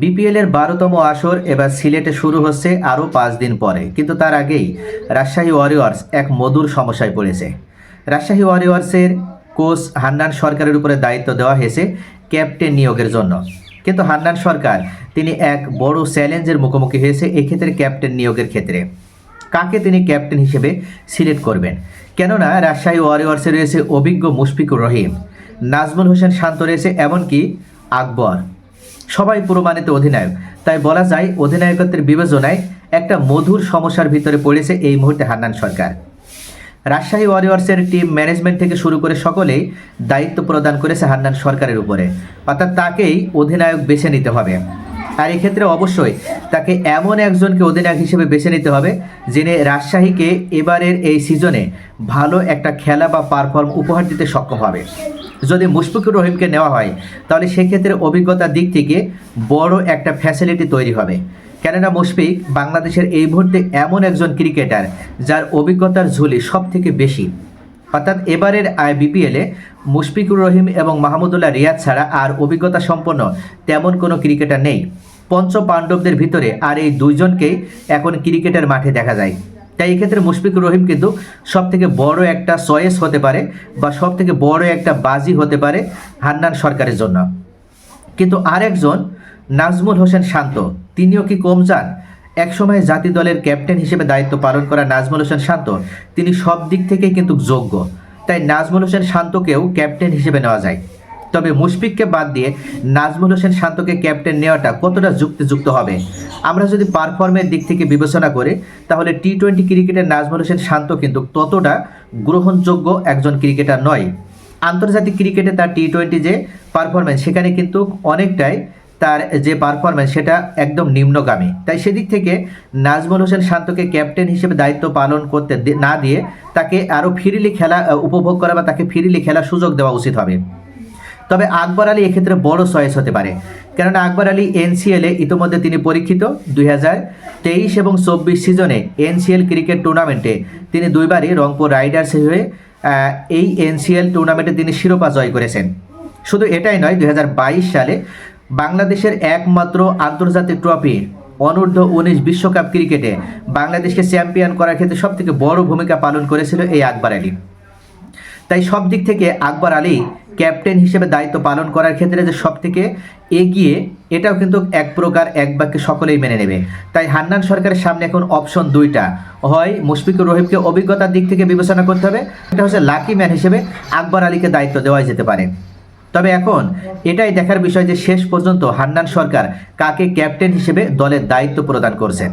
BPL এর 12তম আসর এবার সিলেটে শুরু হচ্ছে আরও 5 দিন পরে, কিন্তু তার আগেই রাজশাহী ওয়ারিয়র্স এক মধুর সমস্যায় পড়েছে। রাজশাহী ওয়ারিয়র্সের কোচ হান্নান সরকারের উপরে দায়িত্ব দেওয়া হয়েছে ক্যাপ্টেন নিয়োগের জন্য, কিন্তু হান্নান সরকার তিনি এক বড় চ্যালেঞ্জের মুখোমুখি হয়েছে এক্ষেত্রে ক্যাপ্টেন নিয়োগের ক্ষেত্রে। কাকে তিনি ক্যাপ্টেন হিসেবে সিলেক্ট করবেন? কেননা রাজশাহী ওয়ারিয়র্সে রয়েছে অভিজ্ঞ মুশফিকুর রহিম, নাজমুল হোসেন শান্ত রয়েছে, এমনকি আকবর, সবাই প্রমাণিত অধিনায়ক। তাই বলা যায় অধিনায়কত্বের বিবেচনায় একটা মধুর সমস্যার ভিতরে পড়েছে এই মুহূর্তে হান্নান সরকার। রাজশাহী ওয়ারিয়র্সের টিম ম্যানেজমেন্ট থেকে শুরু করে সকলেই দায়িত্ব প্রদান করেছে হান্নান সরকারের উপরে, অর্থাৎ তাকেই অধিনায়ক বেছে নিতে হবে। আর এক্ষেত্রে অবশ্যই তাকে এমন একজনকে অধিনায়ক হিসেবে বেছে নিতে হবে যিনি রাজশাহীকে এবারের এই সিজনে ভালো একটা খেলা বা পারফর্ম উপহার দিতে সক্ষম হবে। যদি মুশফিকুর রহিমকে নেওয়া হয় তাহলে সেক্ষেত্রে অভিজ্ঞতার দিক থেকে বড় একটা ফ্যাসিলিটি তৈরি হবে, কেননা মুশফিক বাংলাদেশের এই মুহূর্তে এমন একজন ক্রিকেটার যার অভিজ্ঞতার ঝুলি সব থেকে বেশি। অর্থাৎ এবারের বিপিএলে মুশফিকুর রহিম এবং মাহমুদুল্লাহ রিয়াদ ছাড়া আর অভিজ্ঞতা সম্পন্ন তেমন কোনো ক্রিকেটার নেই। পঞ্চ পাণ্ডবদের ভিতরে আর এই দুইজনকেই এখন ক্রিকেটের মাঠে দেখা যায়। তাই এক্ষেত্রে মুশফিকুর রহিম কিন্তু সব থেকে বড় একটা চয়েস হতে পারে বা সব থেকে বড় একটা বাজি হতে পারে হান্নান সরকারের জন্য। কিন্তু আরেকজন নাজমুল হোসেন শান্ত, তিনিও কি কম যান? একসময় জাতীয় দলের ক্যাপ্টেন হিসেবে দায়িত্ব পালন করা নাজমুল হোসেন শান্ত তিনি সব দিক থেকেই কিন্তু যোগ্য। তাই নাজমুল হোসেন শান্তকেও ক্যাপ্টেন হিসেবে নেওয়া যায়। তবে মুশফিককে বাদ দিয়ে নাজমুল হোসেন শান্তকে ক্যাপ্টেন নেওয়াটা কতটা যুক্তিযুক্ত হবে? আমরা যদি পারফর্মের দিক থেকে বিবেচনা করি তাহলে টি-20 ক্রিকেটের নাজমুল হোসেন শান্ত কিন্তু ততটা গ্রহণযোগ্য একজন ক্রিকেটার নয়। আন্তর্জাতিক ক্রিকেটে তার টি-20 যে পারফরমেন্স সেখানে কিন্তু অনেকটাই তার যে পারফরমেন্স সেটা একদম নিম্নগামী। তাই সেদিক থেকে নাজমুল হোসেন শান্তকে ক্যাপ্টেন হিসেবে দায়িত্ব পালন করতে না দিয়ে তাকে আরও ফ্রিলি খেলা উপভোগ করা বা তাকে ফ্রিলি খেলার সুযোগ দেওয়া উচিত হবে। তবে আকবর আলী এক্ষেত্রে বড় চয়েস হতে পারে, কেননা আকবর আলী এনসিএলে ইতিমধ্যে তিনি পরীক্ষিত। 2023 এবং 24 সিজনে এনসিএল ক্রিকেট টুর্নামেন্টে তিনি দুইবারই রংপুর রাইডার্স হয়ে এই এনসিএল টুর্নামেন্টে তিনি শিরোপা জয় করেছেন। শুধু এটাই নয়, 2022 সালে বাংলাদেশের একমাত্র আন্তর্জাতিক ট্রফি অনূর্ধ্ব-19 বিশ্বকাপ ক্রিকেটে বাংলাদেশকে চ্যাম্পিয়ন করার ক্ষেত্রে সবথেকে বড় ভূমিকা পালন করেছিল এই আকবর আলী। তাই সব দিক থেকে আকবর আলী ক্যাপ্টেন হিসেবে দায়িত্ব পালন করার ক্ষেত্রে যে সব থেকে এগিয়ে, এটাও কিন্তু এক প্রকার এক বাক্যে সকলেই মেনে নেবে। তাই হান্নান সরকারের সামনে এখন অপশন দুইটা, হয় মুশফিকুর রহিমকে অভিজ্ঞতার দিক থেকে বিবেচনা করতে হবে, এটা হচ্ছে লাকি ম্যান হিসেবে আকবর আলীকে দায়িত্ব দেওয়া যেতে পারে। তবে এখন এটাই দেখার বিষয় যে শেষ পর্যন্ত হান্নান সরকার কাকে ক্যাপ্টেন হিসেবে দলের দায়িত্ব প্রদান করছেন।